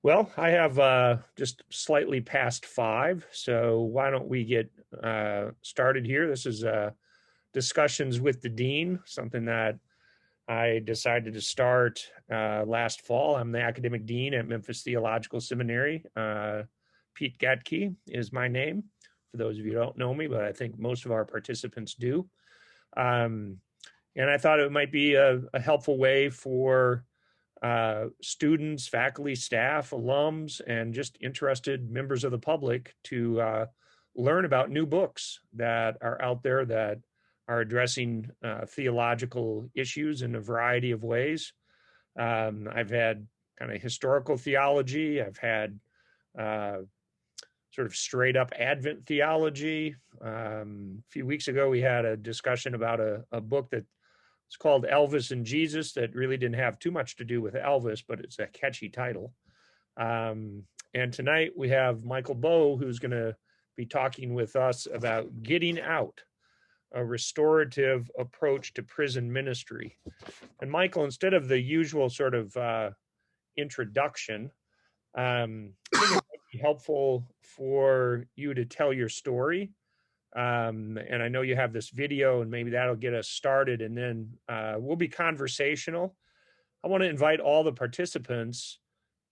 Well, I have just slightly past 5, so why don't we get started here? This is discussions with the dean, something that I decided to start last fall. I'm the academic dean at Memphis Theological Seminary. Pete Gathje is my name, for those of you who don't know me, but I think most of our participants do. And I thought it might be a helpful way for students, faculty, staff, alums, and just interested members of the public to learn about new books that are out there that are addressing theological issues in a variety of ways. I've had kind of historical theology. I've had sort of straight up Advent theology. A few weeks ago, we had a discussion about a book that it's called Elvis and Jesus that really didn't have too much to do with Elvis, but it's a catchy title. And tonight we have Michael Rowe, who's going to be talking with us about Getting Out, a restorative approach to prison ministry. And Michael, instead of the usual sort of introduction, I think it might be helpful for you to tell your story. And I know you have this video, and maybe that'll get us started, and then we'll be conversational. I want to invite all the participants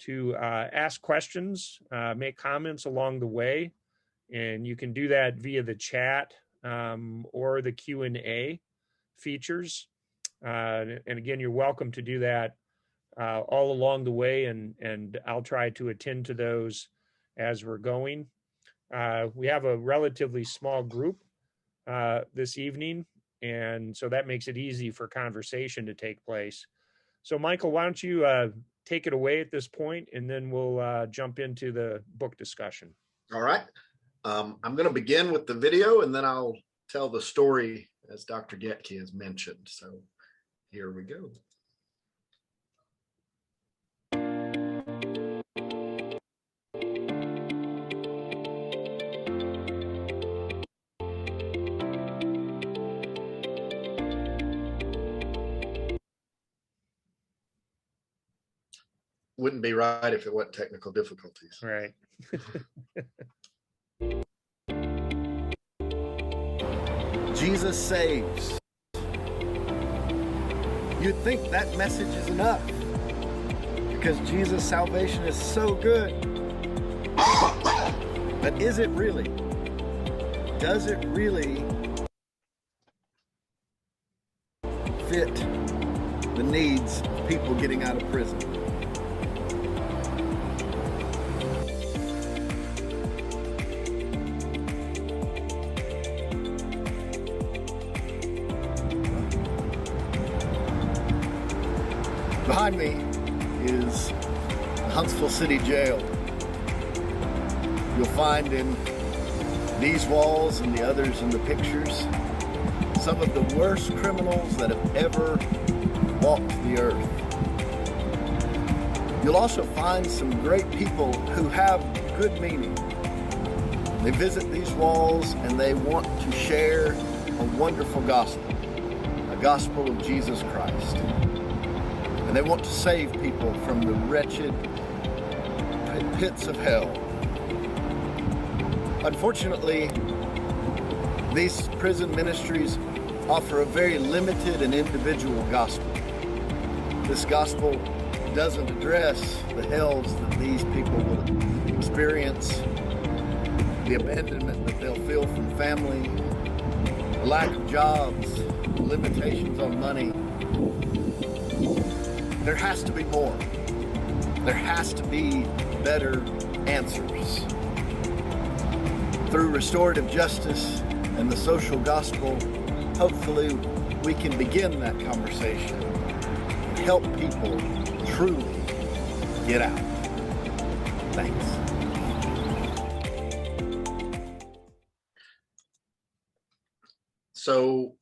to ask questions, make comments along the way, and you can do that via the chat or the Q&A features. And again, you're welcome to do that all along the way, and I'll try to attend to those as we're going. We have a relatively small group this evening, and so that makes it easy for conversation to take place. So Michael, why don't you take it away at this point, and then we'll jump into the book discussion. All right. I'm going to begin with the video, and then I'll tell the story as Dr. Gathje has mentioned. So here we go. Wouldn't be right if it wasn't technical difficulties. Right. Jesus saves. You'd think that message is enough because Jesus' salvation is so good. But is it really? Does it really fit the needs of people getting out of prison? Behind me is Huntsville City Jail. You'll find in these walls and the others in the pictures some of the worst criminals that have ever walked the earth. You'll also find some great people who have good meaning. They visit these walls and they want to share a wonderful gospel, a gospel of Jesus Christ. And they want to save people from the wretched pits of hell. Unfortunately, these prison ministries offer a very limited and individual gospel. This gospel doesn't address the hells that these people will experience, the abandonment that they'll feel from family, the lack of jobs, limitations on money. There has to be more. There has to be better answers. Through restorative justice and the social gospel, hopefully we can begin that conversation and help people truly get out. Thanks. So,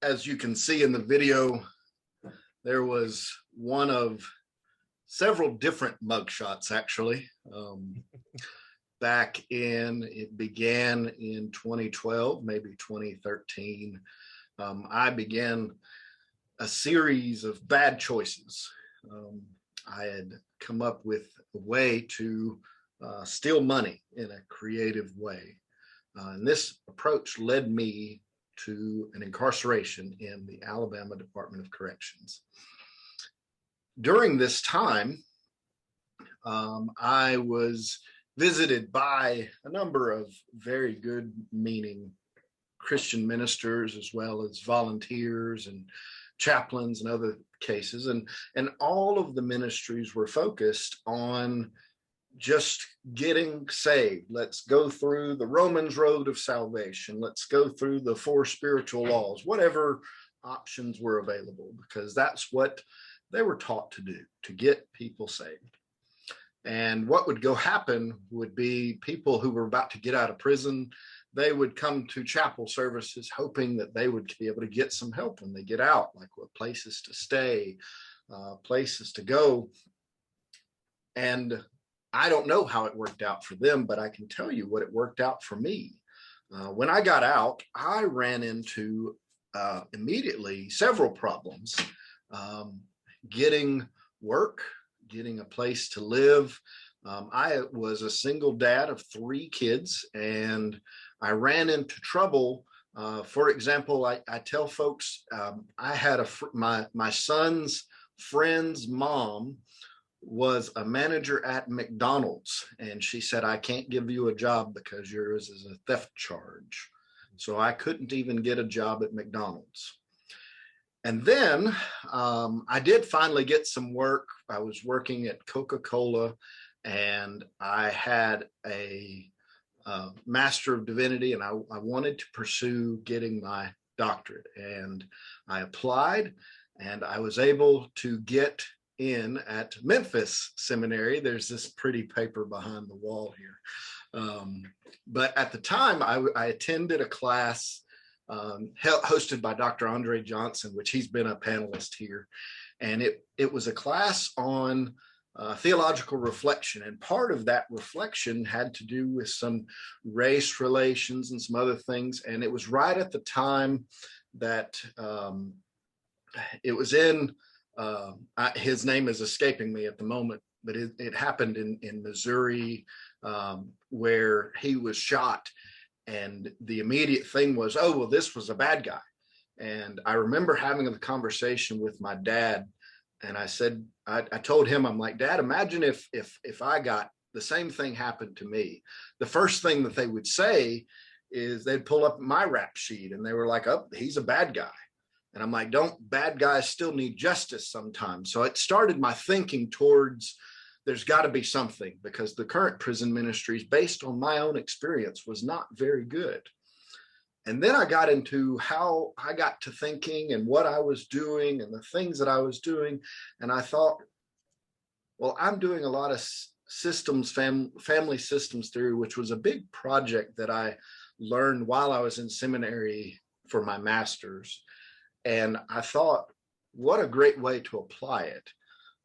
as you can see in the video, there was one of several different mugshots, actually. It began in 2012, maybe 2013. I began a series of bad choices I had come up with a way to steal money in a creative way. And this approach led me to an incarceration in the Alabama Department of Corrections. During this time, I was visited by a number of very good meaning Christian ministers, as well as volunteers and chaplains and other cases. And all of the ministries were focused on just getting saved. Let's go through the Romans road of salvation. Let's go through the 4 spiritual laws, whatever options were available, because that's what they were taught to do, to get people saved. And what would go happen would be people who were about to get out of prison, they would come to chapel services hoping that they would be able to get some help when they get out, like what places to stay, places to go. And I don't know how it worked out for them, but I can tell you what it worked out for me. When I got out, I ran into immediately several problems. Getting work, getting a place to live. I was a single dad of 3 kids, and I ran into trouble. For example, I tell folks, I had my son's friend's mom was a manager at McDonald's, and she said, I can't give you a job because yours is a theft charge. So I couldn't even get a job at McDonald's. And then I did finally get some work. I was working at Coca-Cola, and I had a Master of Divinity, and I wanted to pursue getting my doctorate. And I applied, and I was able to get in at Memphis Seminary. There's this pretty paper behind the wall here. But at the time, I attended a class hosted by Dr. Andre Johnson, which he's been a panelist here. And it was a class on theological reflection. And part of that reflection had to do with some race relations and some other things. And it was right at the time that it was in, his name is escaping me at the moment, but it happened in Missouri, where he was shot. And the immediate thing was, oh, well, this was a bad guy. And I remember having a conversation with my dad, and I said, I told him, I'm like, Dad, imagine if I got the same thing happened to me. The first thing that they would say is they'd pull up my rap sheet, and they were like, oh, he's a bad guy. And I'm like, don't bad guys still need justice sometimes? So it started my thinking towards, there's got to be something, because the current prison ministries, based on my own experience, was not very good. And then I got into how I got to thinking and what I was doing and the things that I was doing. And I thought, well, I'm doing a lot of systems, family systems theory, which was a big project that I learned while I was in seminary for my master's. And I thought, what a great way to apply it.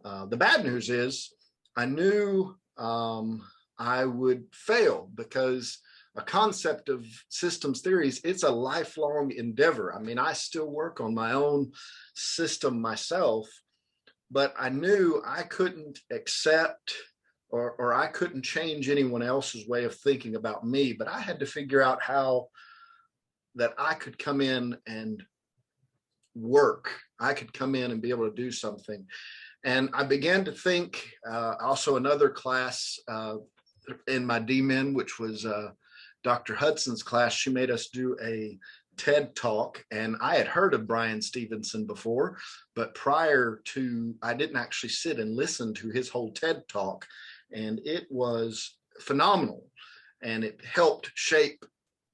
The bad news is I knew I would fail, because a concept of systems theories, it's a lifelong endeavor. I mean, I still work on my own system myself, but I knew I couldn't accept or I couldn't change anyone else's way of thinking about me, but I had to figure out how that I could come in and work. I could come in and be able to do something. And I began to think, also another class in my DMin, which was Dr. Hudson's class. She made us do a TED talk, and I had heard of Brian Stevenson before, but prior to, I didn't actually sit and listen to his whole TED talk, and it was phenomenal. And it helped shape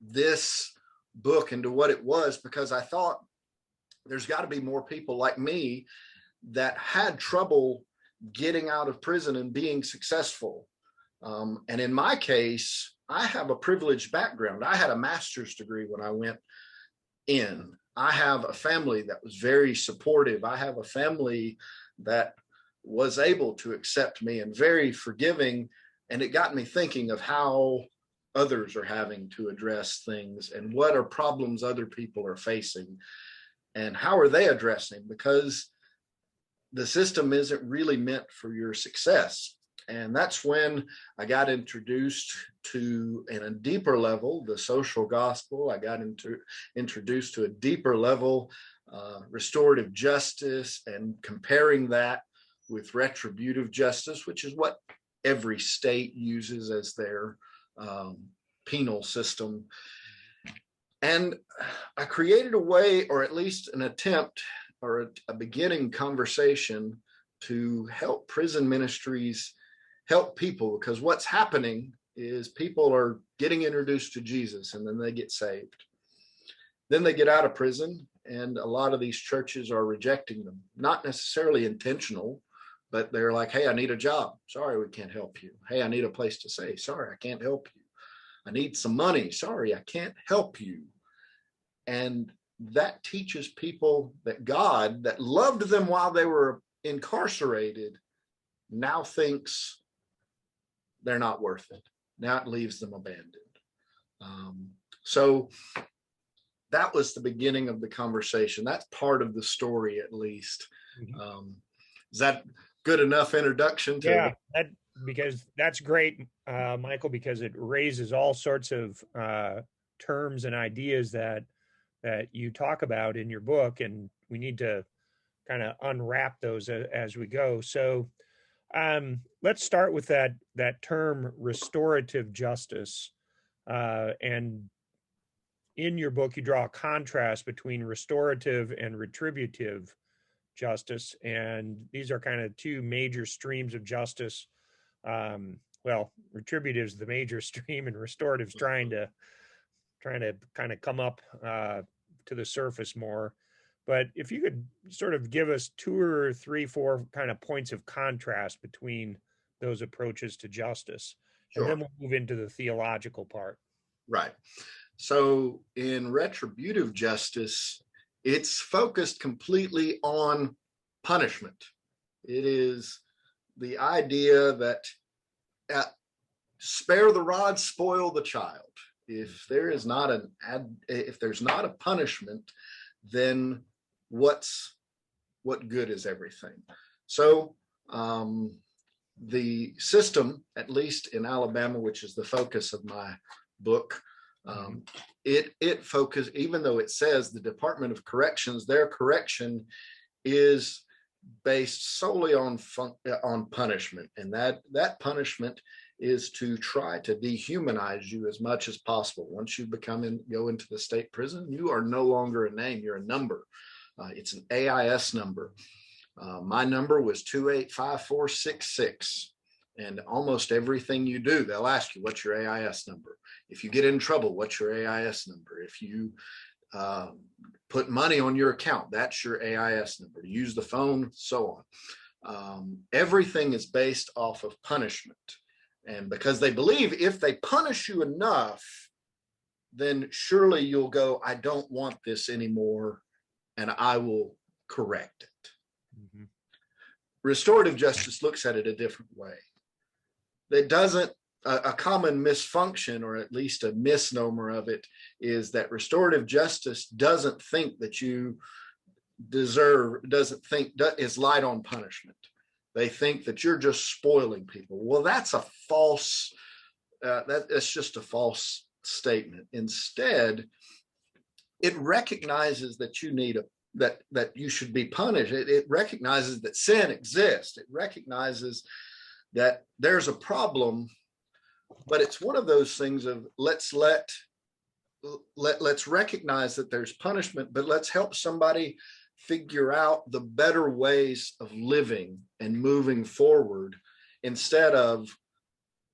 this book into what it was, because I thought there's got to be more people like me that had trouble getting out of prison and being successful. And in my case, I have a privileged background. I had a master's degree when I went in. I have a family that was very supportive. I have a family that was able to accept me and very forgiving. And it got me thinking of how others are having to address things and what are problems other people are facing and how are they addressing, because the system isn't really meant for your success. And that's when I got introduced to, in a deeper level, the social gospel. I got introduced to a deeper level, restorative justice, and comparing that with retributive justice, which is what every state uses as their penal system. And I created a way, or at least an attempt, or a beginning conversation to help prison ministries help people, because what's happening is people are getting introduced to Jesus and then they get saved. Then they get out of prison, and a lot of these churches are rejecting them, not necessarily intentional, but they're like, hey, I need a job. Sorry, we can't help you. Hey, I need a place to stay. Sorry, I can't help you. I need some money. Sorry, I can't help you. And that teaches people that God, that loved them while they were incarcerated, now thinks they're not worth it. Now it leaves them abandoned. So that was the beginning of the conversation. That's part of the story, at least. Is that good enough introduction to because that's great, Michael, because it raises all sorts of terms and ideas that you talk about in your book, and we need to kind of unwrap those as we go. So let's start with that term restorative justice. And in your book, you draw a contrast between restorative and retributive justice. And these are kind of two major streams of justice. Well, retributive is the major stream, and restorative is trying to kind of come up to the surface more. But if you could sort of give us 2 or 3, 4 kind of points of contrast between those approaches to justice, Sure. And then we'll move into the theological part. Right. So in retributive justice, it's focused completely on punishment. It is the idea that spare the rod, spoil the child. If there is not if there's not a punishment, then what good is everything? So the system, at least in Alabama, which is the focus of my book, it focus, even though it says the Department of Corrections, their correction is based solely on punishment, and that punishment is to try to dehumanize you as much as possible. Once you go into the state prison, you are no longer a name, you're a number. It's an AIS number. My number was 285466. And almost everything you do, they'll ask you, what's your AIS number? If you get in trouble, what's your AIS number? If you put money on your account, that's your AIS number. To use the phone, so on. Everything is based off of punishment. And because they believe if they punish you enough, then surely you'll go, I don't want this anymore, and I will correct it. Mm-hmm. Restorative justice looks at it a different way. It doesn't, a common misfunction, or at least a misnomer of it, is that restorative justice doesn't think that you is light on punishment. They think that you're just spoiling people. Well, that's a false, that's just a false statement. Instead, it recognizes that you need that you should be punished. It recognizes that sin exists. It recognizes that there's a problem, but it's one of those things of let's recognize that there's punishment, but let's help somebody figure out the better ways of living and moving forward, instead of,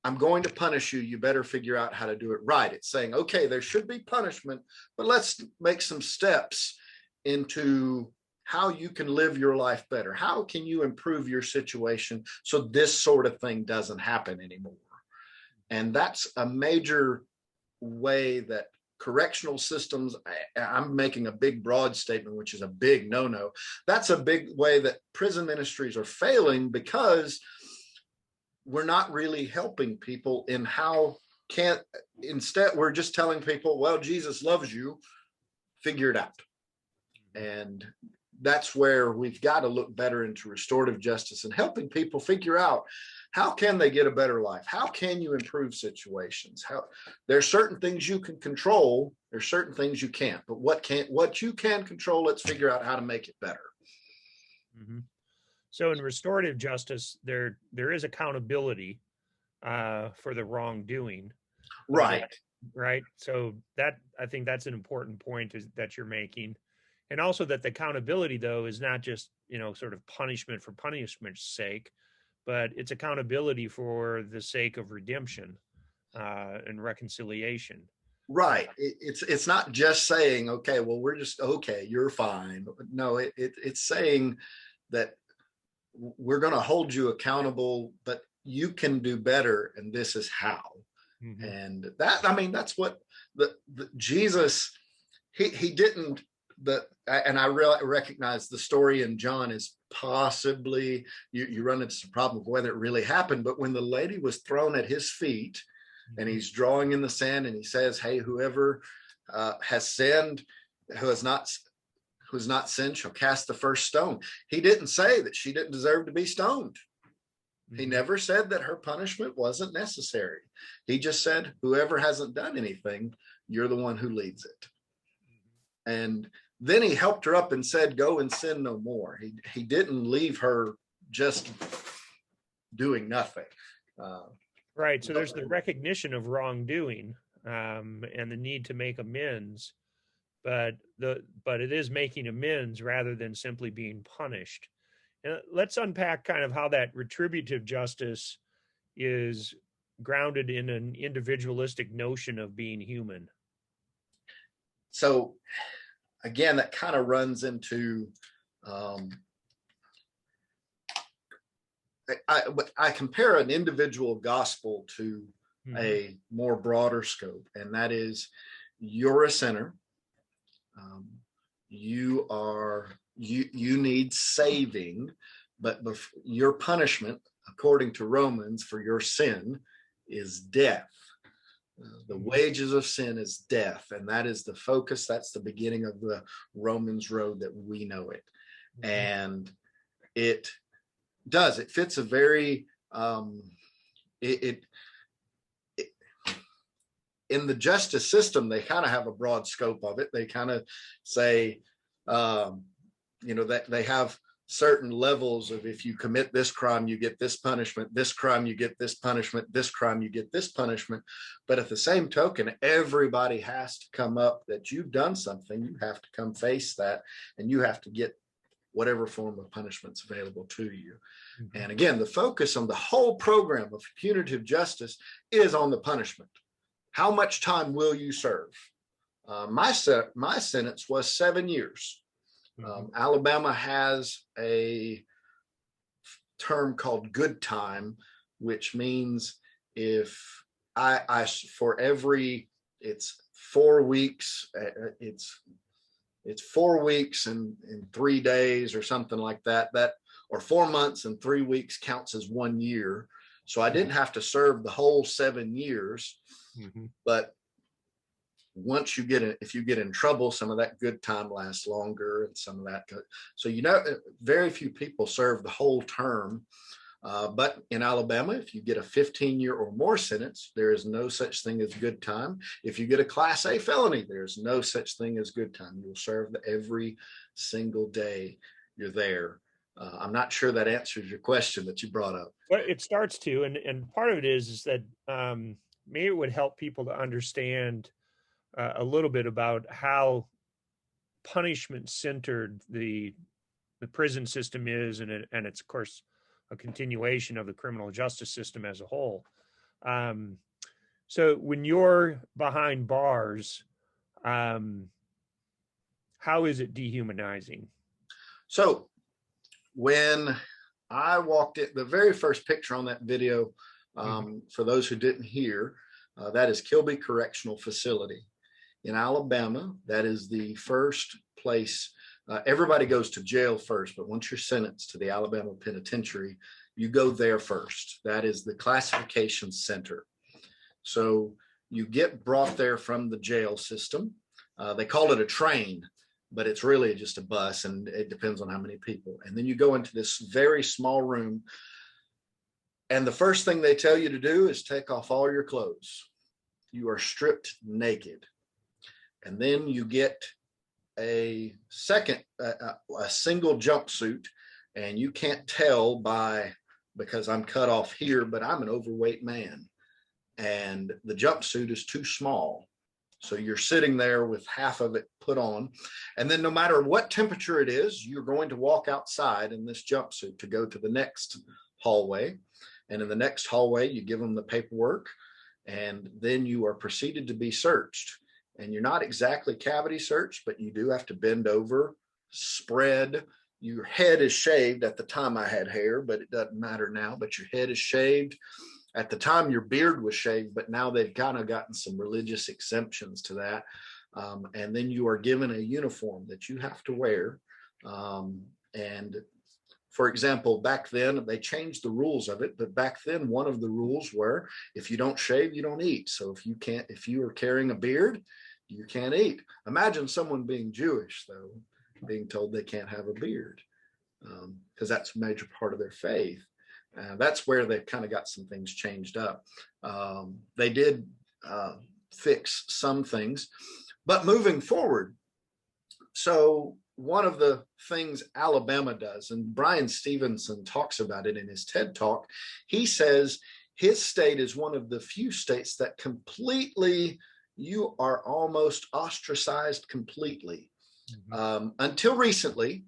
I'm going to punish you, you better figure out how to do it right. It's saying, okay, there should be punishment, but let's make some steps into how you can live your life better. How can you improve your situation so this sort of thing doesn't happen anymore? And that's a major way that correctional systems, I'm making a big broad statement, which is a big no-no. That's a big way that prison ministries are failing, because we're not really helping people in instead we're just telling people, well, Jesus loves you, figure it out. And that's where we've got to look better into restorative justice and helping people figure out how can they get a better life? How can you improve situations? There's certain things you can control. There's certain things you can't, but what you can control, let's figure out how to make it better. Mm-hmm. So in restorative justice, there is accountability for the wrongdoing. Right. Right. So I think that's an important point that you're making. And also that the accountability, though, is not just, sort of punishment for punishment's sake, but it's accountability for the sake of redemption and reconciliation. Right. It's not just saying, okay, well, we're just, okay, you're fine. No, it's saying that we're going to hold you accountable, but you can do better. And this is how. Mm-hmm. And that's what the Jesus, he didn't, and I really recognize the story in John is possibly, you run into some problem with whether it really happened, but when the lady was thrown at his feet and he's drawing in the sand and he says, hey, whoever has sinned, who has not sinned shall cast the first stone. He didn't say that she didn't deserve to be stoned. He never said that her punishment wasn't necessary. He just said, whoever hasn't done anything, you're the one who leads it. And then he helped her up and said, go and sin no more. He didn't leave her just doing nothing. Right. So there's the recognition of wrongdoing and the need to make amends, but it is making amends rather than simply being punished. And let's unpack kind of how that retributive justice is grounded in an individualistic notion of being human. So again, that kind of runs into, I compare an individual gospel to a more broader scope, and that is you're a sinner. You need saving, but your punishment, according to Romans, for your sin is death. The wages of sin is death, and that is the focus. That's the beginning of the Romans road that we know it. And it fits a very, in the justice system, they kind of have a broad scope of it. They kind of say, that they have certain levels of, if you commit this crime, you get this punishment, this crime, you get this punishment, this crime, you get this punishment. But at the same token, everybody has to come up that you've done something. You have to come face that, and you have to get whatever form of punishment's available to you. Mm-hmm. And again, the focus on the whole program of punitive justice is on the punishment. How much time will you serve? My sentence was 7 years. Alabama has a term called good time, which means if it's 4 weeks, it's 4 weeks and 3 days or something like that, or 4 months and 3 weeks counts as 1 year. So I didn't have to serve the whole 7 years, but once if you get in trouble, some of that good time lasts longer, and some of that. So, very few people serve the whole term. But in Alabama, if you get a 15-year or more sentence, there is no such thing as good time. If you get a Class A felony, there's no such thing as good time. You'll serve every single day you're there. I'm not sure that answers your question that you brought up. Well, it starts to, and part of it is that maybe it would help people to understand a little bit about how punishment-centered the prison system is, and it's, of course, a continuation of the criminal justice system as a whole. So when you're behind bars, how is it dehumanizing? So when I walked in, the very first picture on that video, for those who didn't hear, that is Kilby Correctional Facility in Alabama. That is the first place. Everybody goes to jail first, but once you're sentenced to the Alabama Penitentiary, you go there first. That is the classification center. So you get brought there from the jail system. They call it a train. but it's really just a bus, and it depends on how many people. And then you go into this very small room, and the first thing they tell you to do is take off all your clothes. You are stripped naked. And then you get a single jumpsuit, and you can't tell because I'm cut off here, but I'm an overweight man, and the jumpsuit is too small. So you're sitting there with half of it put on. And then no matter what temperature it is, you're going to walk outside in this jumpsuit to go to the next hallway. And in the next hallway, you give them the paperwork, and then you are proceeded to be searched. And you're not exactly cavity searched, but you do have to bend over, spread. Your head is shaved. At the time I had hair, but it doesn't matter now, but your head is shaved. At the time your beard was shaved, but now they've kind of gotten some religious exemptions to that. And then you are given a uniform that you have to wear. And for example, back then they changed the rules of it, but back then one of the rules were if you don't shave, you don't eat. So if you are carrying a beard, you can't eat. Imagine someone being Jewish, though, being told they can't have a beard, because that's a major part of their faith. That's where they've kind of got some things changed up. They did fix some things, but moving forward. So one of the things Alabama does, and Brian Stevenson talks about it in his TED Talk, he says his state is one of the few states that completely, you are almost ostracized completely. Until recently,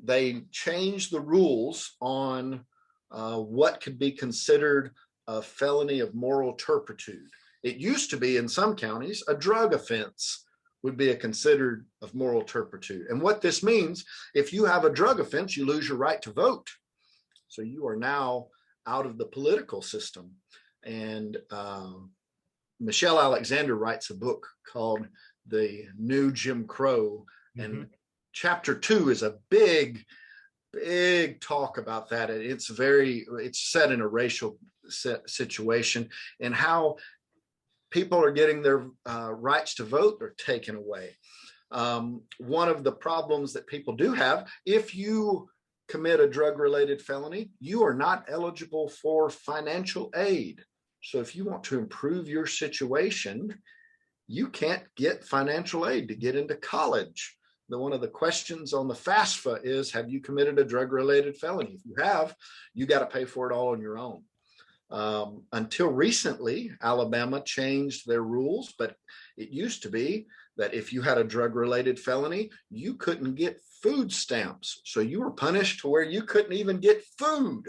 they changed the rules on what could be considered a felony of moral turpitude. It used to be in some counties, a drug offense would be considered of moral turpitude. And what this means, if you have a drug offense, you lose your right to vote. So you are now out of the political system. And Michelle Alexander writes a book called The New Jim Crow. And chapter 2 is a big talk about that. It's set in a racial situation, and how people are getting their rights to vote are taken away. One of the problems that people do have, if you commit a drug-related felony, you are not eligible for financial aid. So if you want to improve your situation, you can't get financial aid to get into college. One of the questions on the FAFSA is, have you committed a drug-related felony? If you have, you got to pay for it all on your own. Until recently, Alabama changed their rules, but it used to be that if you had a drug-related felony, you couldn't get food stamps. So you were punished to where you couldn't even get food.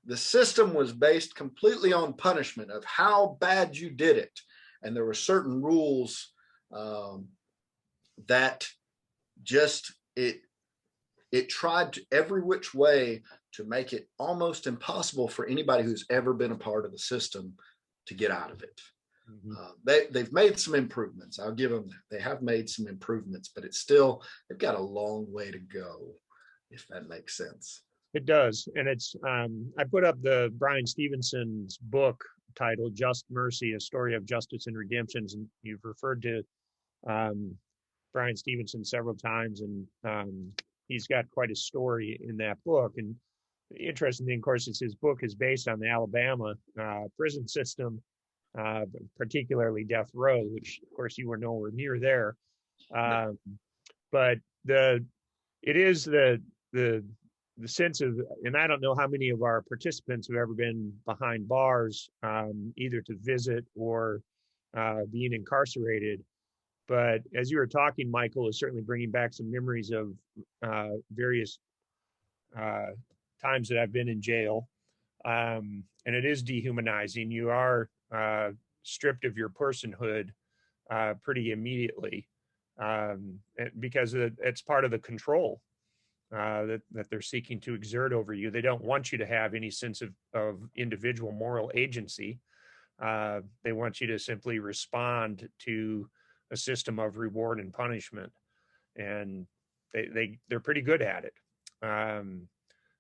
The system was based completely on punishment of how bad you did it. And there were certain rules that just, it tried to every which way to make it almost impossible for anybody who's ever been a part of the system to get out of it. They've made some improvements. I'll give them that. They have made some improvements, but it's still, they've got a long way to go, if that makes sense. It does. And it's, I put up the Brian Stevenson's book titled Just Mercy, A Story of Justice and Redemptions. And you've referred to Brian Stevenson several times, and he's got quite a story in that book. And the interesting thing, of course, is his book is based on the Alabama prison system, particularly death row, which, of course, you were nowhere near there. But it is the sense of, and I don't know how many of our participants have ever been behind bars, either to visit or being incarcerated. But as you were talking, Michael, is certainly bringing back some memories of various times that I've been in jail. And it is dehumanizing. You are stripped of your personhood pretty immediately, because it's part of the control that they're seeking to exert over you. They don't want you to have any sense of individual moral agency. They want you to simply respond to a system of reward and punishment, and they're pretty good at it.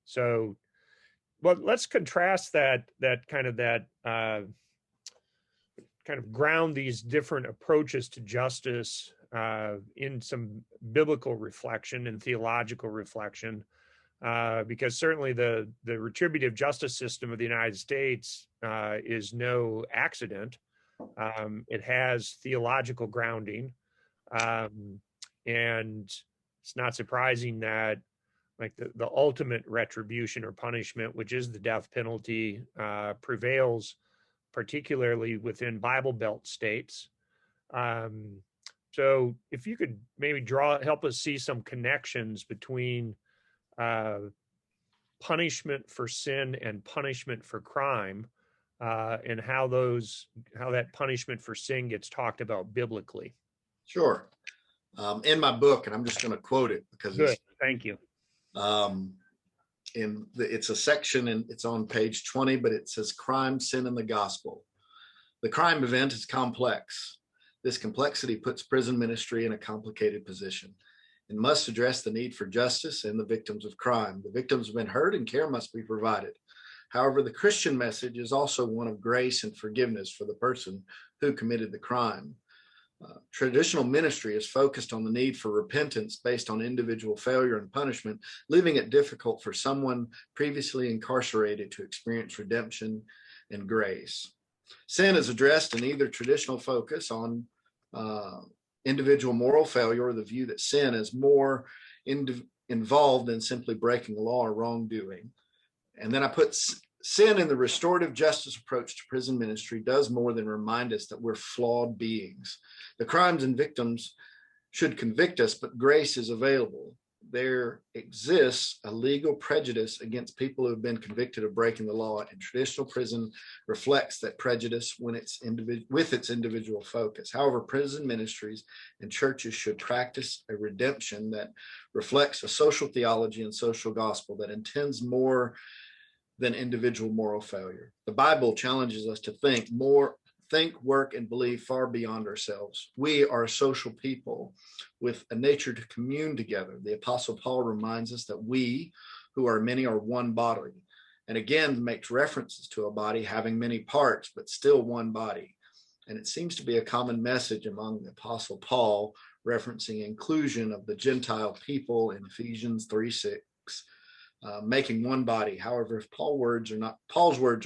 So, well, let's contrast that kind of ground these different approaches to justice in some biblical reflection and theological reflection, because certainly the retributive justice system of the United States is no accident. It has theological grounding, and it's not surprising that like the ultimate retribution or punishment, which is the death penalty, prevails, particularly within Bible Belt states. So if you could maybe help us see some connections between punishment for sin and punishment for crime, and how that punishment for sin gets talked about biblically. Sure. In my book, and I'm just going to quote it because Good. Thank you. It's a section and it's on page 20, but it says crime, sin, and the gospel. The crime event is complex. This complexity puts prison ministry in a complicated position and must address the need for justice and the victims of crime. The victims have been hurt and care must be provided. However, the Christian message is also one of grace and forgiveness for the person who committed the crime. Traditional ministry is focused on the need for repentance based on individual failure and punishment, leaving it difficult for someone previously incarcerated to experience redemption and grace. Sin is addressed in either traditional focus on individual moral failure or the view that sin is more involved than simply breaking the law or wrongdoing. And then I put sin in the restorative justice approach to prison ministry does more than remind us that we're flawed beings. The crimes and victims should convict us, but grace is available. There exists a legal prejudice against people who have been convicted of breaking the law, and traditional prison reflects that prejudice with its individual focus. However, prison ministries and churches should practice a redemption that reflects a social theology and social gospel that intends more than individual moral failure. The Bible challenges us to think, work, and believe far beyond ourselves. We are a social people with a nature to commune together. The Apostle Paul reminds us that we, who are many, are one body, and again makes references to a body having many parts, but still one body. And it seems to be a common message among the Apostle Paul, referencing inclusion of the Gentile people in Ephesians 3:6. Making one body. However, if Paul's words are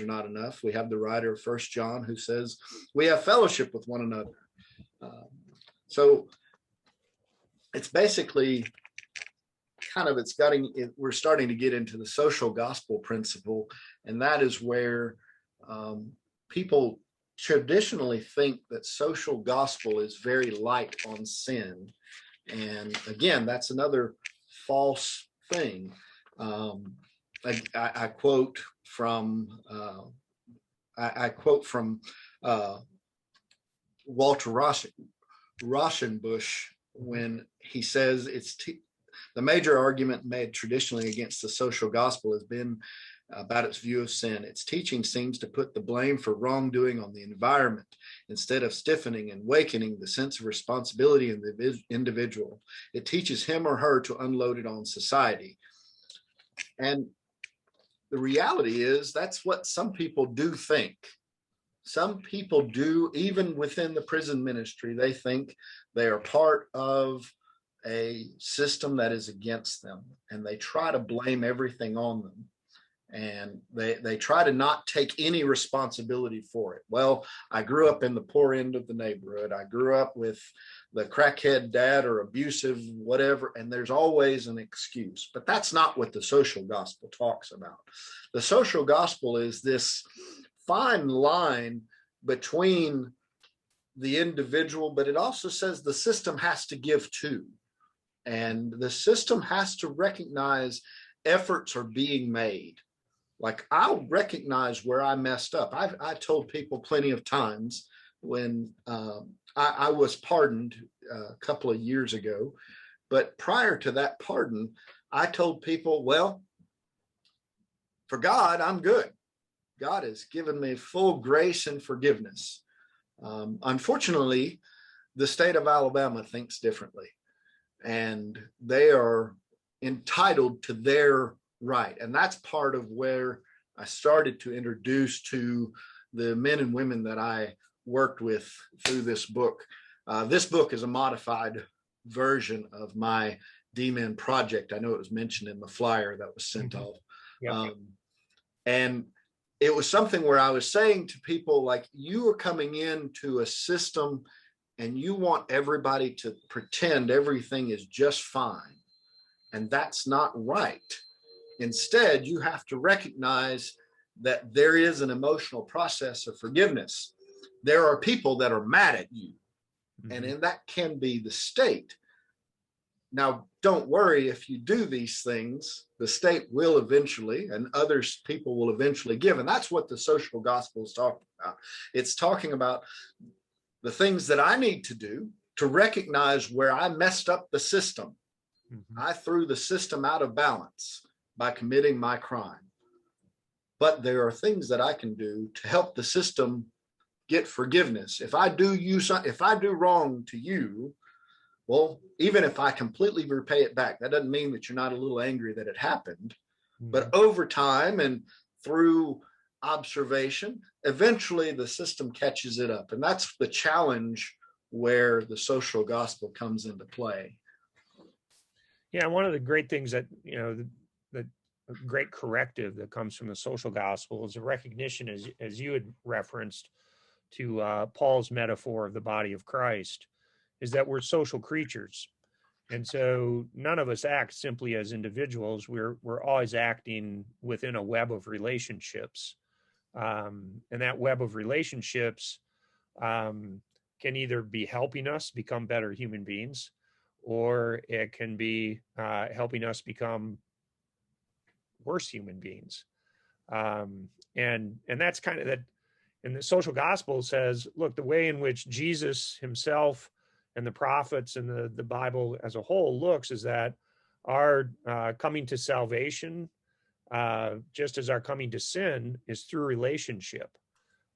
not enough, we have the writer of 1 John who says we have fellowship with one another. So it's basically we're starting to get into the social gospel principle, and that is where people traditionally think that social gospel is very light on sin. And again, that's another false thing. I quote from Walter Rauschenbusch when he says the major argument made traditionally against the social gospel has been about its view of sin. Its teaching seems to put the blame for wrongdoing on the environment instead of stiffening and awakening the sense of responsibility in the individual. It teaches him or her to unload it on society. And the reality is that's what some people do think. Some people do, even within the prison ministry, they think they are part of a system that is against them, and they try to blame everything on them. And they try to not take any responsibility for it. Well, I grew up in the poor end of the neighborhood. I grew up with the crackhead dad or abusive, whatever, and there's always an excuse. But that's not what the social gospel talks about. The social gospel is this fine line between the individual, but it also says the system has to give too. And the system has to recognize efforts are being made. Like, I'll recognize where I messed up. I told people plenty of times when I was pardoned a couple of years ago, but prior to that pardon, I told people, well, for God, I'm good. God has given me full grace and forgiveness. Unfortunately, the state of Alabama thinks differently, and they are entitled to their right. And that's part of where I started to introduce to the men and women that I worked with through this book. This book is a modified version of my D-Men project. I know it was mentioned in the flyer that was sent off. Yep. And it was something where I was saying to people, like, you are coming into a system and you want everybody to pretend everything is just fine. And that's not right. Instead, you have to recognize that there is an emotional process of forgiveness. There are people that are mad at you, and that can be the state. Now, don't worry, if you do these things, the state will eventually, and people will eventually give. And that's what the social gospel is talking about. It's talking about the things that I need to do to recognize where I messed up the system. I threw the system out of balance by committing my crime. But there are things that I can do to help the system get forgiveness. If I do wrong to you, well, even if I completely repay it back, that doesn't mean that you're not a little angry that it happened. But over time and through observation, eventually the system catches it up. And that's the challenge where the social gospel comes into play. Yeah, one of the great things that, the great corrective that comes from the social gospel is a recognition, as you had referenced to Paul's metaphor of the body of Christ, is that we're social creatures. And so none of us act simply as individuals. We're always acting within a web of relationships. And that web of relationships can either be helping us become better human beings, or it can be helping us become worse human beings. And that's kind of that. And the social gospel says, look, the way in which Jesus himself and the prophets and the Bible as a whole looks is that our coming to salvation, just as our coming to sin, is through relationship.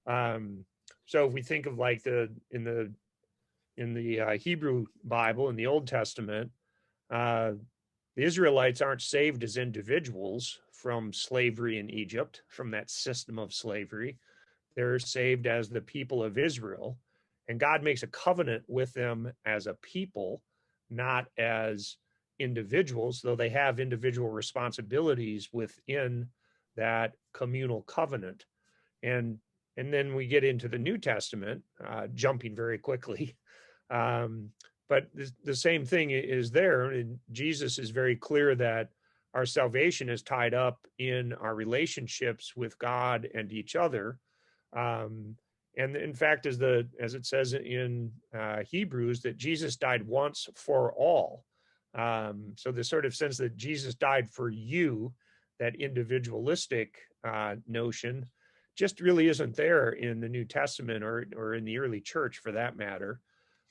So if we think of like in the Hebrew Bible, in the Old Testament, the Israelites aren't saved as individuals from slavery in Egypt, from that system of slavery. They're saved as the people of Israel. And God makes a covenant with them as a people, not as individuals, though they have individual responsibilities within that communal covenant. And then we get into the New Testament, jumping very quickly. But the same thing is there. And Jesus is very clear that our salvation is tied up in our relationships with God and each other. And in fact, as it says in Hebrews, that Jesus died once for all. So the sort of sense that Jesus died for you, that individualistic notion, just really isn't there in the New Testament or in the early church for that matter.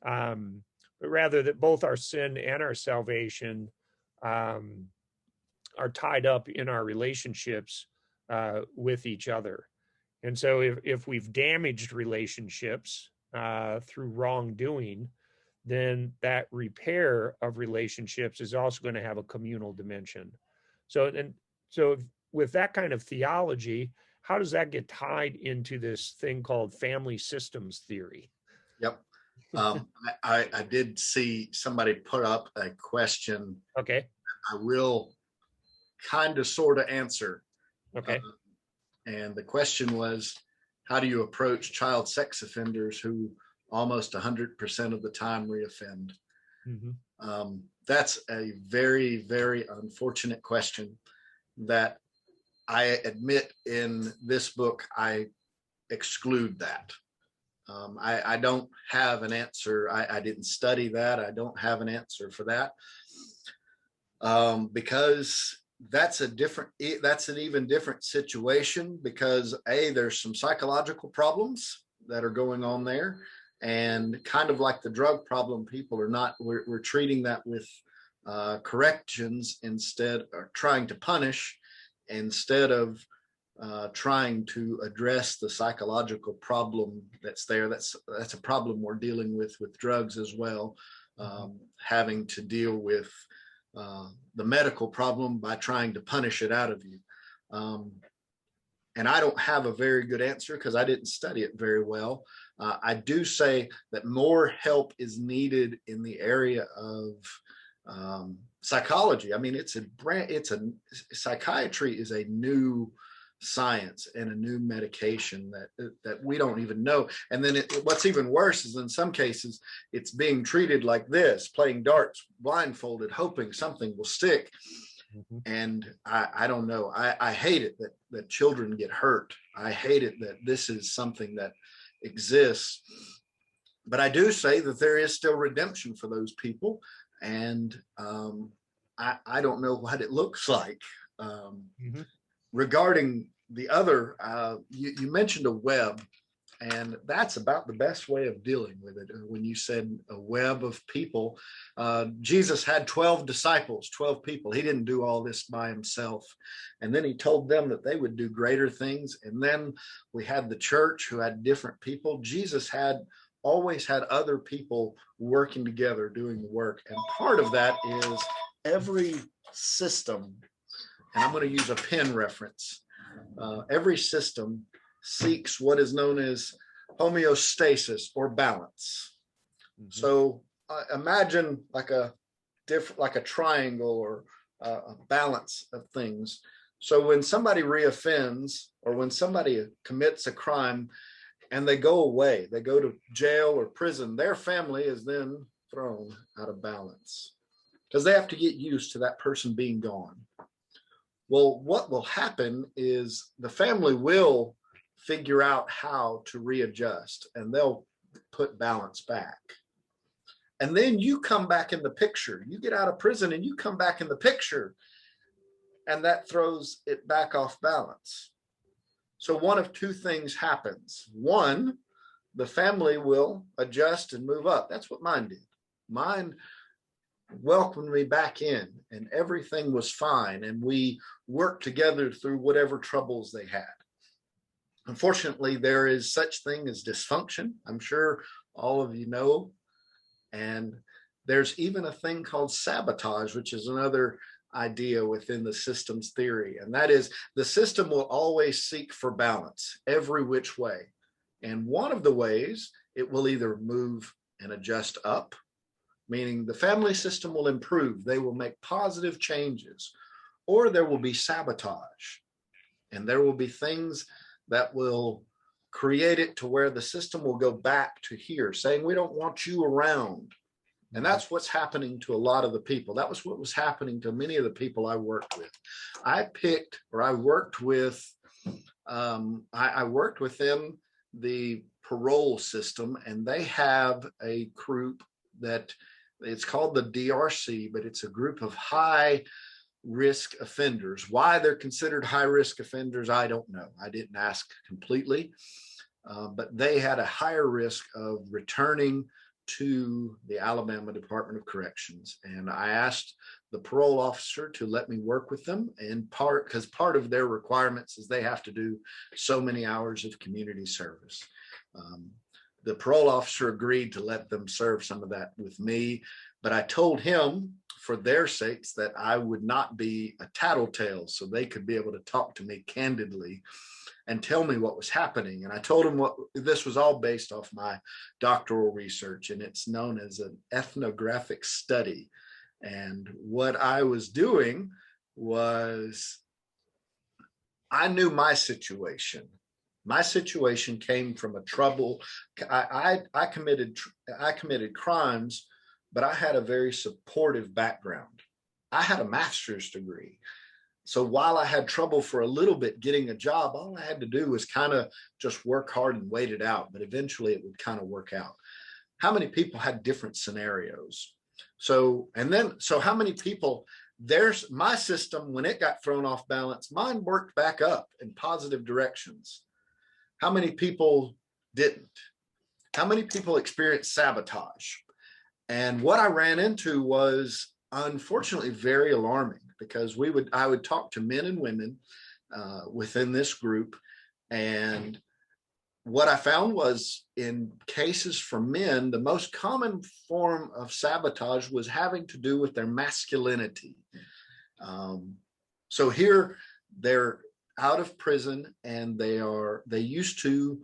But rather that both our sin and our salvation are tied up in our relationships with each other. And so if we've damaged relationships through wrongdoing, then that repair of relationships is also going to have a communal dimension. So with that kind of theology, how does that get tied into this thing called family systems theory? Yep. I did see somebody put up a question. Okay. I will kind of sort of answer. Okay. And the question was, how do you approach child sex offenders who almost 100% of the time reoffend? That's a very, very unfortunate question that I admit in this book, I exclude that. I don't have an answer. I didn't study that. I don't have an answer for that because that's an even different situation because there's some psychological problems that are going on there, and kind of like the drug problem, we're treating that with corrections instead, or trying to punish instead of trying to address the psychological problem that's there. That's a problem we're dealing with drugs as well, having to deal with the medical problem by trying to punish it out of you. and I don't have a very good answer because I didn't study it very well. I do say that more help is needed in the area of psychology. I mean, psychiatry is a new science and a new medication that we don't even know. And then what's even worse is in some cases it's being treated like this, playing darts blindfolded, hoping something will stick. Mm-hmm. And I don't know. I hate it that children get hurt. I hate it that this is something that exists. But I do say that there is still redemption for those people. And I don't know what it looks like. Mm-hmm. Regarding the other, you mentioned a web, and that's about the best way of dealing with it. When you said a web of people, Jesus had 12 disciples, 12 people. He didn't do all this by himself. And then he told them that they would do greater things. And then we had the church who had different people. Jesus always had other people working together, doing the work. And part of that is every system, and I'm going to use a pen reference. Every system seeks what is known as homeostasis or balance. Mm-hmm. So imagine like a triangle or a balance of things. So when somebody reoffends or when somebody commits a crime and they go away, they go to jail or prison, their family is then thrown out of balance because they have to get used to that person being gone. Well, what will happen is the family will figure out how to readjust and they'll put balance back. And then you come back in the picture. You get out of prison and you come back in the picture, and that throws it back off balance. So one of two things happens. One, the family will adjust and move up. That's what mine did. Mine welcomed me back in and everything was fine, and we worked together through whatever troubles they had. Unfortunately, there is such thing as dysfunction. I'm sure all of you know. And there's even a thing called sabotage, which is another idea within the systems theory. And that is the system will always seek for balance every which way. And one of the ways it will either move and adjust up, meaning the family system will improve. They will make positive changes, or there will be sabotage. And there will be things that will create it to where the system will go back to here, saying, we don't want you around. And that's what's happening to a lot of the people. That was what was happening to many of the people I worked with. I worked within the parole system, and they have a group that it's called the DRC, but it's a group of high risk offenders. Why they're considered high risk offenders, I don't know. I didn't ask completely, but they had a higher risk of returning to the Alabama Department of Corrections. And I asked the parole officer to let me work with them, because part of their requirements is they have to do so many hours of community service. The parole officer agreed to let them serve some of that with me, but I told him for their sakes that I would not be a tattletale, so they could be able to talk to me candidly and tell me what was happening. And I told him this was all based off my doctoral research, and it's known as an ethnographic study. And what I was doing was, I knew my situation. My situation came from a trouble. I committed crimes, but I had a very supportive background. I had a master's degree. So while I had trouble for a little bit getting a job, all I had to do was kind of just work hard and wait it out. But eventually it would kind of work out. How many people had different scenarios? So how many people, my system, when it got thrown off balance, mine worked back up in positive directions. How many people didn't? How many people experienced sabotage? And what I ran into was unfortunately very alarming, because I would talk to men and women within this group. And what I found was, in cases for men, the most common form of sabotage was having to do with their masculinity. So here, out of prison, and they used to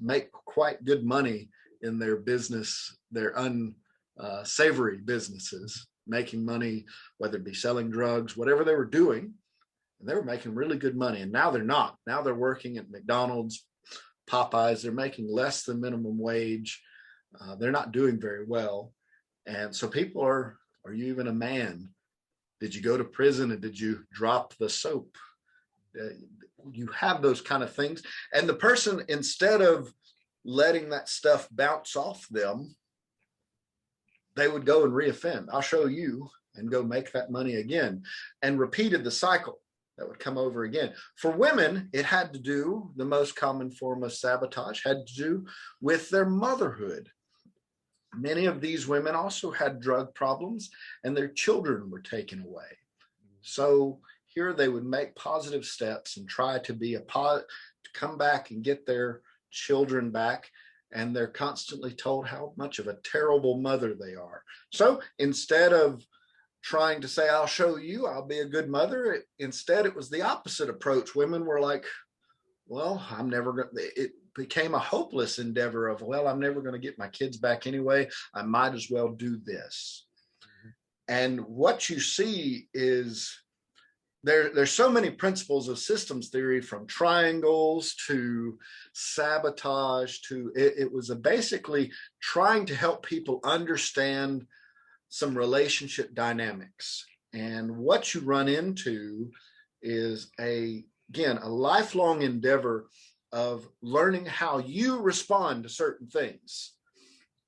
make quite good money in their business, their unsavory businesses, making money, whether it be selling drugs, whatever they were doing. And they were making really good money. And now they're not. Now they're working at McDonald's, Popeyes. They're making less than minimum wage. They're not doing very well. And so people are you even a man? Did you go to prison, and did you drop the soap? You have those kind of things. And the person, instead of letting that stuff bounce off them, they would go and reoffend. I'll show you, and go make that money again, and repeated the cycle. That would come over again. For women, it had to do, the most common form of sabotage had to do with their motherhood. Many of these women also had drug problems, and their children were taken away. So here they would make positive steps and try to come back and get their children back. And they're constantly told how much of a terrible mother they are. So instead of trying to say, I'll show you, I'll be a good mother, instead it was the opposite approach. Women were like, well, I'm never going to, it became a hopeless endeavor of, well, I'm never going to get my kids back anyway. I might as well do this. Mm-hmm. And what you see is there's so many principles of systems theory, from triangles to sabotage to it was basically trying to help people understand some relationship dynamics. And what you run into is a lifelong endeavor of learning how you respond to certain things.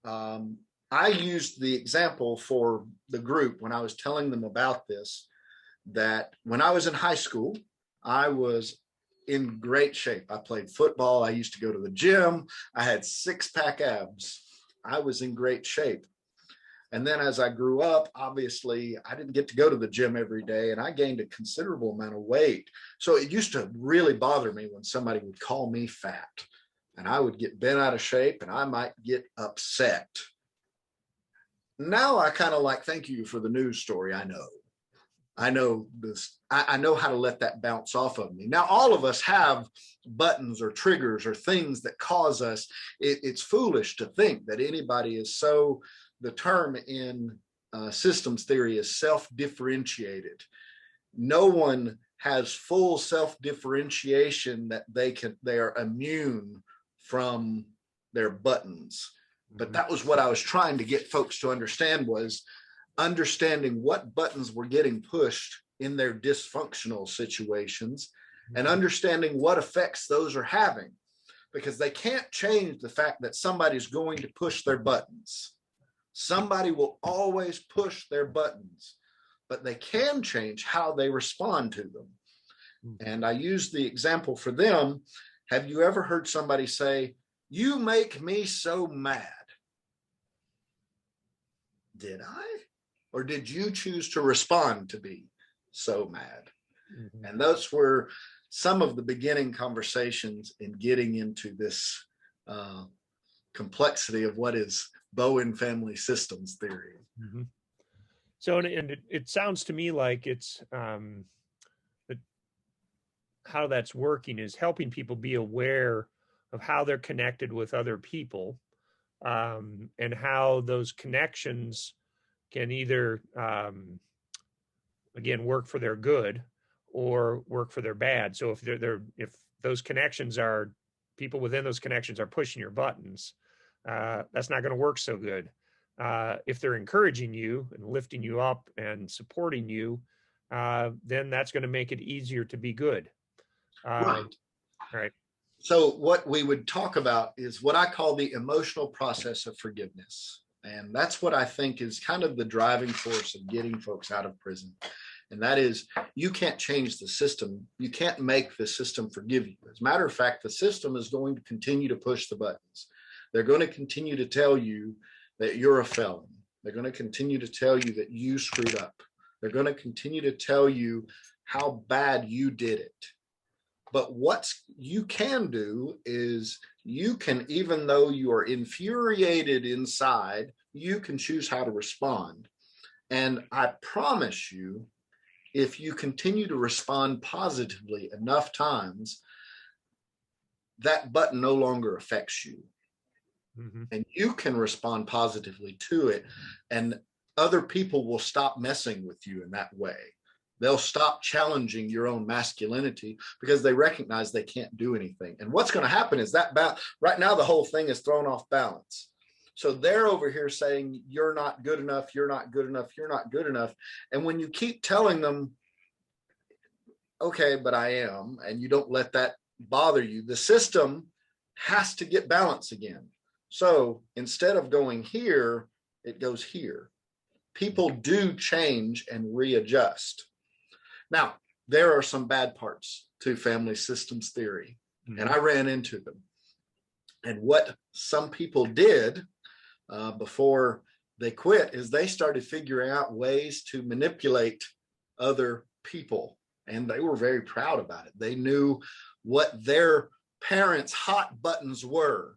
I used the example for the group when I was telling them about this, that when I was in high school, I was in great shape. I played football. I used to go to the gym. I had 6-pack abs. I was in great shape. And then as I grew up, obviously, I didn't get to go to the gym every day, and I gained a considerable amount of weight. So it used to really bother me when somebody would call me fat, and I would get bent out of shape, and I might get upset. Now I kind of like, thank you for the news story. I know this. I know how to let that bounce off of me. Now, all of us have buttons or triggers or things that cause us. It's foolish to think that anybody is so, the term in systems theory is self-differentiated. No one has full self-differentiation that they are immune from their buttons. But that was what I was trying to get folks to understand, was understanding what buttons were getting pushed in their dysfunctional situations and understanding what effects those are having, because they can't change the fact that somebody's going to push their buttons. Somebody will always push their buttons, but they can change how they respond to them. And I use the example for them. Have you ever heard somebody say, "You make me so mad"? Did I? Or did you choose to respond to be so mad? Mm-hmm. And those were some of the beginning conversations in getting into this complexity of what is Bowe family systems theory. Mm-hmm. So, and it sounds to me like it's how that's working is helping people be aware of how they're connected with other people, and how those connections can either, again, work for their good or work for their bad. So if those connections are, people within those connections are pushing your buttons, that's not going to work so good. If they're encouraging you and lifting you up and supporting you, then that's going to make it easier to be good. Right. So what we would talk about is what I call the emotional process of forgiveness. And that's what I think is kind of the driving force of getting folks out of prison. And that is, you can't change the system. You can't make the system forgive you. As a matter of fact, the system is going to continue to push the buttons. They're going to continue to tell you that you're a felon. They're going to continue to tell you that you screwed up. They're going to continue to tell you how bad you did it. But what you can do is you can, even though you are infuriated inside, you can choose how to respond. And I promise you, if you continue to respond positively enough times, that button no longer affects you. Mm-hmm. And you can respond positively to it, and other people will stop messing with you in that way. They'll stop challenging your own masculinity because they recognize they can't do anything. And what's going to happen is that right now, the whole thing is thrown off balance. So they're over here saying, you're not good enough, you're not good enough, you're not good enough. And when you keep telling them, okay, but I am, and you don't let that bother you, the system has to get balance again. So instead of going here, it goes here. People do change and readjust. Now, there are some bad parts to family systems theory, and I ran into them. And what some people did before they quit is they started figuring out ways to manipulate other people, and they were very proud about it. They knew what their parents' hot buttons were,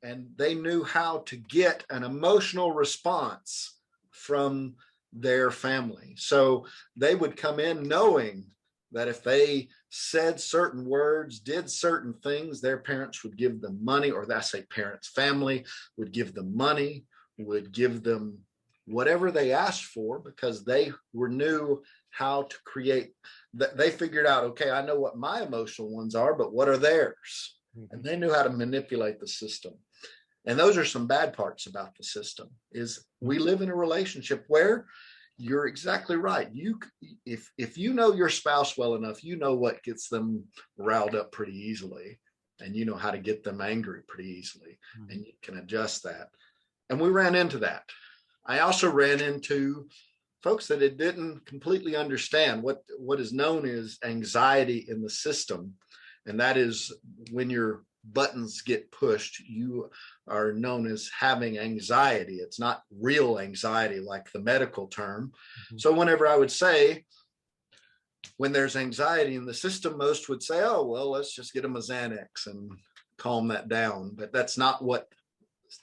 and they knew how to get an emotional response from their family. So they would come in knowing that if they said certain words, did certain things, their parents would give them money, or that's a parent's family would give them money, would give them whatever they asked for, because they knew how to create that. They figured out, okay, I know what my emotional ones are, but what are theirs? And they knew how to manipulate the system. And those are some bad parts about the system, is we live in a relationship where you're exactly right. If you know your spouse well enough, you know what gets them riled up pretty easily, and you know how to get them angry pretty easily, and you can adjust that. And we ran into that. I also ran into folks that didn't completely understand what is known as anxiety in the system. And that is when your buttons get pushed, you are known as having anxiety. It's not real anxiety like the medical term. So whenever I would say, when there's anxiety in the system, most would say, oh, well, let's just get them a Xanax and calm that down. But that's not what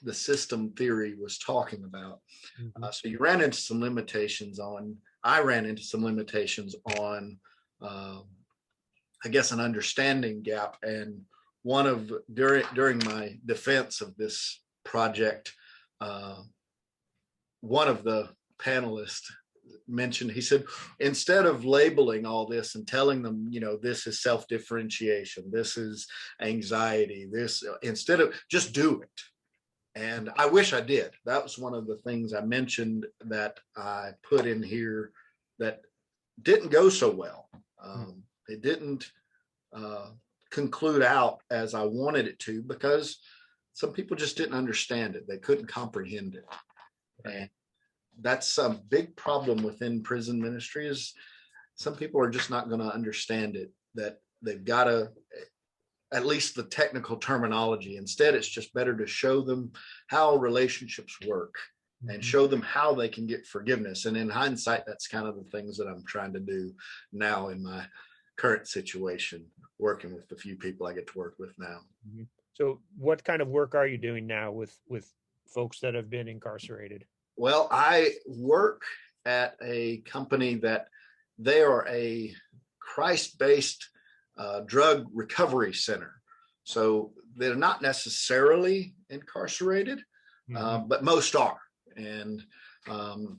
the system theory was talking about. So you ran into some limitations on, I ran into some limitations on, I guess, an understanding gap. And one of, during my defense of this project, one of the panelists mentioned, he said, instead of labeling all this and telling them, you know, this is self-differentiation, this is anxiety, this, instead of just do it. And I wish I did. That was one of the things I mentioned that I put in here that didn't go so well. It didn't conclude out as I wanted it to, because some people just didn't understand it. They couldn't comprehend it. And that's a big problem within prison ministry, is some people are just not going to understand it, that they've got to, at least the technical terminology. Instead, it's just better to show them how relationships work and show them how they can get forgiveness. And in hindsight, that's kind of the things that I'm trying to do now in my current situation, working with the few people I get to work with now. So what kind of work are you doing now with folks that have been incarcerated? Well, I work at a company that they are a Christ-based drug recovery center. So they're not necessarily incarcerated, but most are. And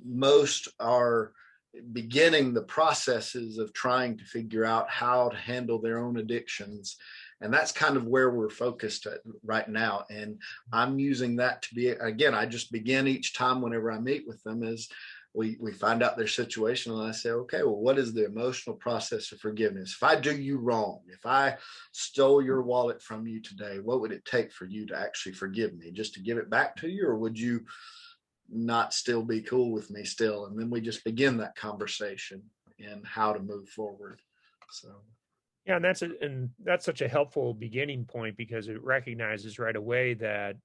most are beginning the processes of trying to figure out how to handle their own addictions. And that's kind of where we're focused at right now. And I'm using that to be, again, I just begin each time whenever I meet with them is we find out their situation, and I say, okay, well, what is the emotional process of forgiveness? If I do you wrong, if I stole your wallet from you today, what would it take for you to actually forgive me? Just to give it back to you, or would you not still be cool with me still? And then we just begin that conversation and how to move forward. So yeah, and that's such a helpful beginning point, because it recognizes right away that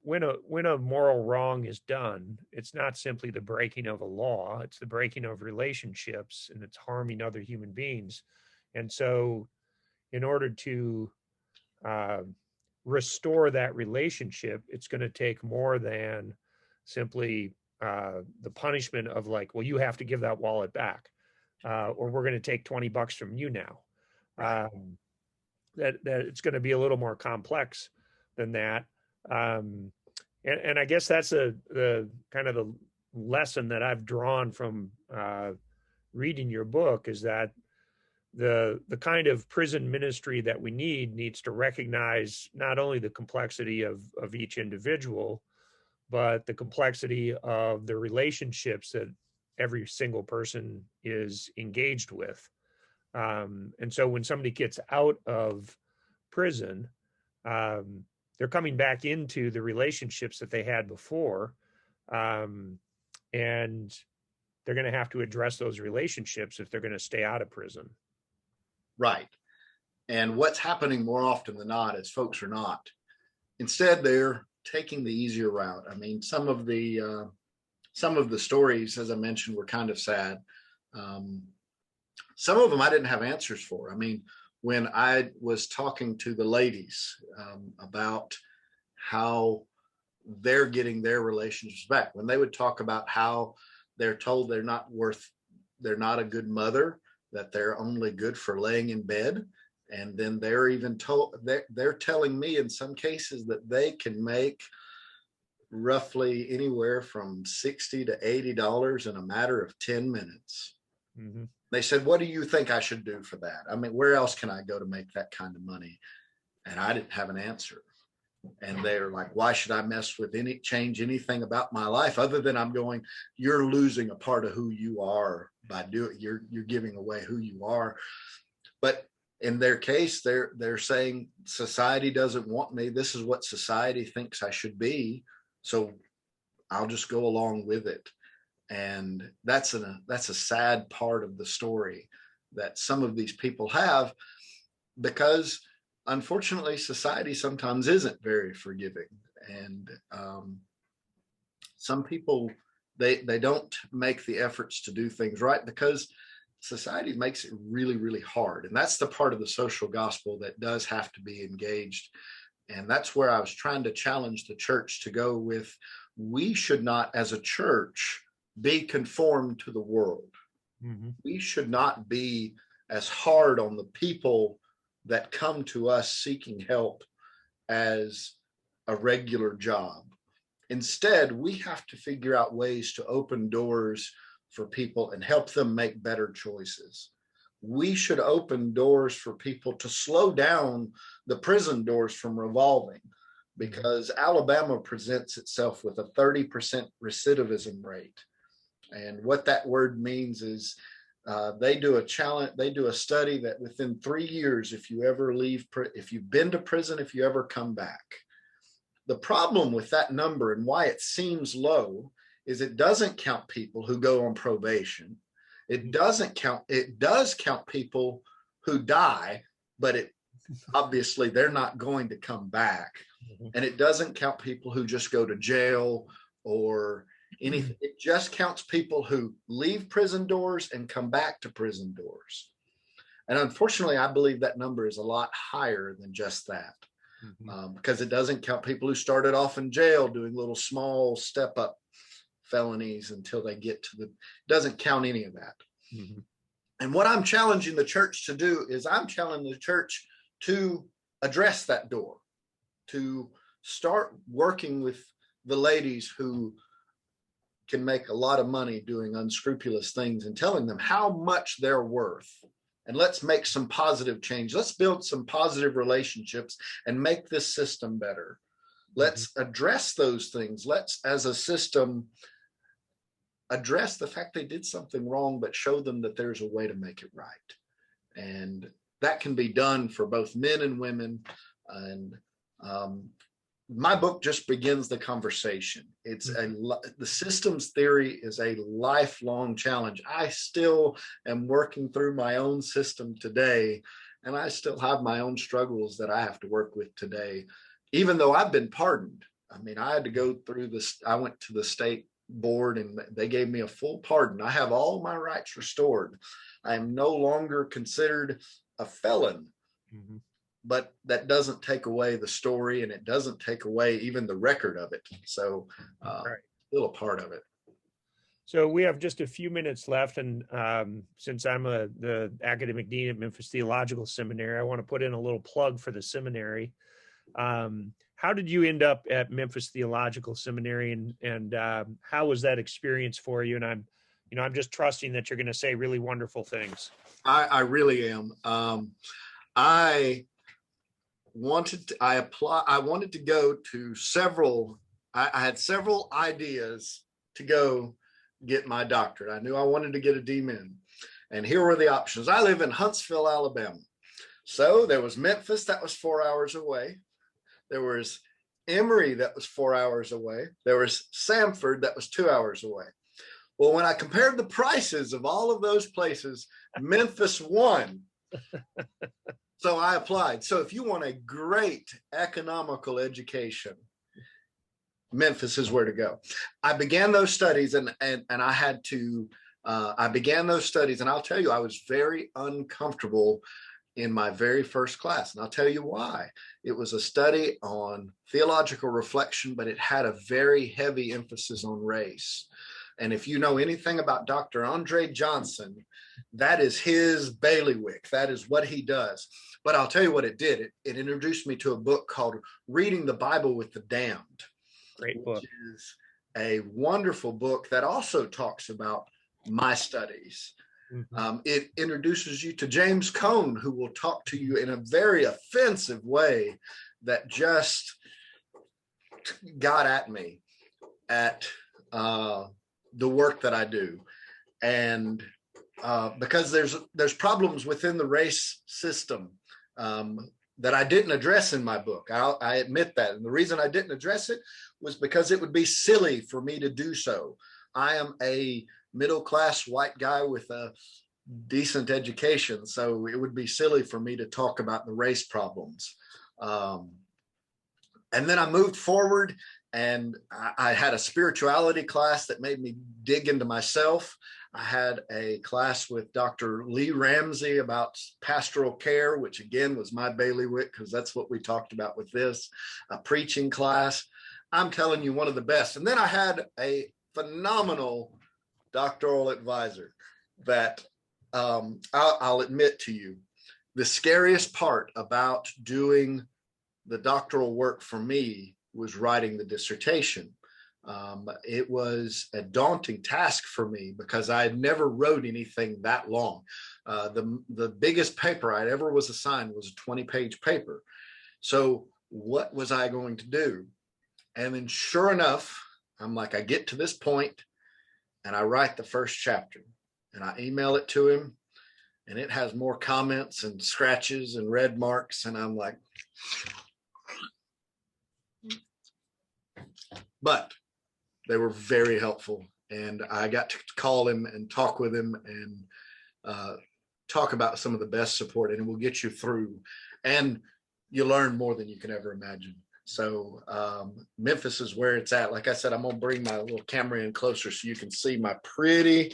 when a moral wrong is done, it's not simply the breaking of a law, it's the breaking of relationships, and it's harming other human beings. And so in order to restore that relationship, it's going to take more than simply the punishment of like, well, you have to give that wallet back, or we're going to take $20 from you now. That it's going to be a little more complex than that. And I guess that's the kind of the lesson that I've drawn from reading your book, is that the kind of prison ministry that we needs to recognize not only the complexity of each individual, but the complexity of the relationships that every single person is engaged with. And so when somebody gets out of prison, they're coming back into the relationships that they had before. And they're going to have to address those relationships if they're going to stay out of prison. Right. And what's happening more often than not is folks are not. Instead, they're taking the easier route. I mean, some of the stories, as I mentioned, were kind of sad. Some of them I didn't have answers for. I mean, when I was talking to the ladies about how they're getting their relationships back, when they would talk about how they're told they're not a good mother, that they're only good for laying in bed. And then they're even told, they're telling me in some cases that they can make roughly anywhere from $60 to $80 in a matter of 10 minutes. Mm-hmm. They said, what do you think I should do for that? I mean, where else can I go to make that kind of money? And I didn't have an answer. And they're like, why should I change anything about my life other than I'm going, you're losing a part of who you are by doing, you're giving away who you are. But in their case, they're saying society doesn't want me. This is what society thinks I should be. So I'll just go along with it. And that's a sad part of the story that some of these people have, because unfortunately society sometimes isn't very forgiving. And some people, they don't make the efforts to do things right because society makes it really, really hard. And that's the part of the social gospel that does have to be engaged. And that's where I was trying to challenge the church to go with, we should not, as a church, be conformed to the world. Mm-hmm. We should not be as hard on the people that come to us seeking help as a regular job. Instead, we have to figure out ways to open doors for people and help them make better choices. We should open doors for people to slow down the prison doors from revolving, because Alabama presents itself with a 30% recidivism rate. And what that word means is they do a study that within 3 years, if you've been to prison, if you ever come back. The problem with that number and why it seems low is it doesn't count people who go on probation. It does count people who die, but obviously they're not going to come back. And it doesn't count people who just go to jail or anything. It just counts people who leave prison doors and come back to prison doors. And unfortunately, I believe that number is a lot higher than just that, because it doesn't count people who started off in jail doing little small step up felonies until they get to it doesn't count any of that. Mm-hmm. And what I'm challenging the church to do is I'm challenging the church to address that door, to start working with the ladies who can make a lot of money doing unscrupulous things and telling them how much they're worth. And let's make some positive change. Let's build some positive relationships and make this system better. Let's address those things. Let's, as a system, address the fact they did something wrong, but show them that there's a way to make it right. And that can be done for both men and women. And my book just begins the conversation. The systems theory is a lifelong challenge. I still am working through my own system today, and I still have my own struggles that I have to work with today, even though I've been pardoned. I mean, I had to go through this. I went to the state board and they gave me a full pardon. I have all my rights restored. I am no longer considered a felon. Mm-hmm. But that doesn't take away the story, and it doesn't take away even the record of it. So still a part of it. So we have just a few minutes left, and since I'm the academic dean at Memphis Theological Seminary, I want to put in a little plug for the seminary. How did you end up at Memphis Theological Seminary, and how was that experience for you? And I'm just trusting that you're going to say really wonderful things. I really am. I wanted to go to several. I had several ideas to go get my doctorate. I knew I wanted to get a DMin, and here were the options. I live in Huntsville, Alabama. So there was Memphis, that was 4 hours away. There was Emory, that was 4 hours away. There was Samford, that was 2 hours away. Well, when I compared the prices of all of those places, Memphis won. So I applied. So if you want a great economical education, Memphis is where to go. I began those studies, and I had to. I began those studies, and I'll tell you, I was very uncomfortable in my very first class, and I'll tell you why. It was a study on theological reflection, but it had a very heavy emphasis on race. And if you know anything about Dr. Andre Johnson, that is his bailiwick. That is what he does. But I'll tell you what it did. It introduced me to a book called Reading the Bible with the Damned. Great book. Which is a wonderful book that also talks about my studies. Mm-hmm. It introduces you to James Cone, who will talk to you in a very offensive way that just got at me at the work that I do. And because there's problems within the race system that I didn't address in my book. I admit that. And the reason I didn't address it was because it would be silly for me to do so. I am a middle-class white guy with a decent education, so it would be silly for me to talk about the race problems. And then I moved forward, and I had a spirituality class that made me dig into myself. I had a class with Dr. Lee Ramsey about pastoral care, which again was my bailiwick, because that's what we talked about with this, a preaching class. I'm telling you, one of the best. And then I had a phenomenal doctoral advisor that I'll admit to you, the scariest part about doing the doctoral work for me was writing the dissertation. It was a daunting task for me because I had never wrote anything that long. The biggest paper I ever was assigned was a 20-page paper. So what was I going to do? And then sure enough, I'm like, I get to this point and I write the first chapter and I email it to him, and it has more comments and scratches and red marks. And I'm like, but they were very helpful. And I got to call him and talk with him and talk about some of the best support, and it will get you through. And you learn more than you can ever imagine. So Memphis is where it's at. Like I said, I'm going to bring my little camera in closer so you can see my pretty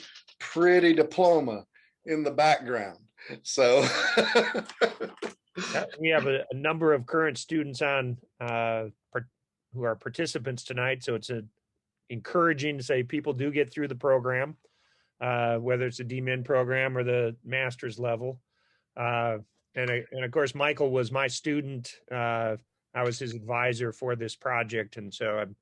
diploma in the background. So we have a number of current students on who are participants tonight. So it's encouraging to say people do get through the program, whether it's a DMin program or the master's level. And of course, Michael was my student. I was his advisor for this project. And so I'm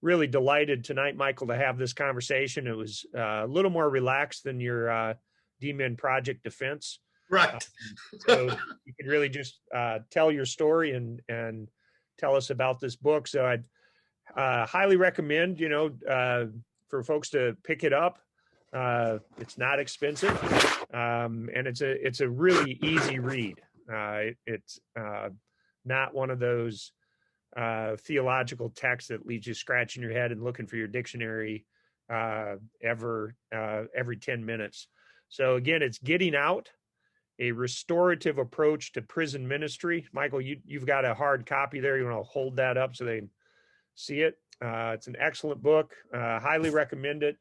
really delighted tonight, Michael, to have this conversation. It was a little more relaxed than your DMin project defense. Right. So you could really just tell your story and tell us about this book. So I'd highly recommend, for folks to pick it up. It's not expensive, and it's a really easy read. It's not one of those theological texts that leaves you scratching your head and looking for your dictionary every 10 minutes. So again, it's Getting Out, a Restorative Approach to Prison Ministry. Michael, you've got a hard copy there. You want to hold that up so they can see it. It's an excellent book. Highly recommend it.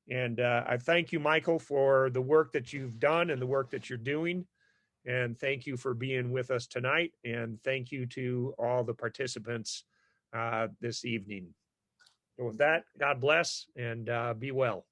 And I thank you, Michael, for the work that you've done and the work that you're doing. And thank you for being with us tonight. And thank you to all the participants this evening. And with that, God bless and be well.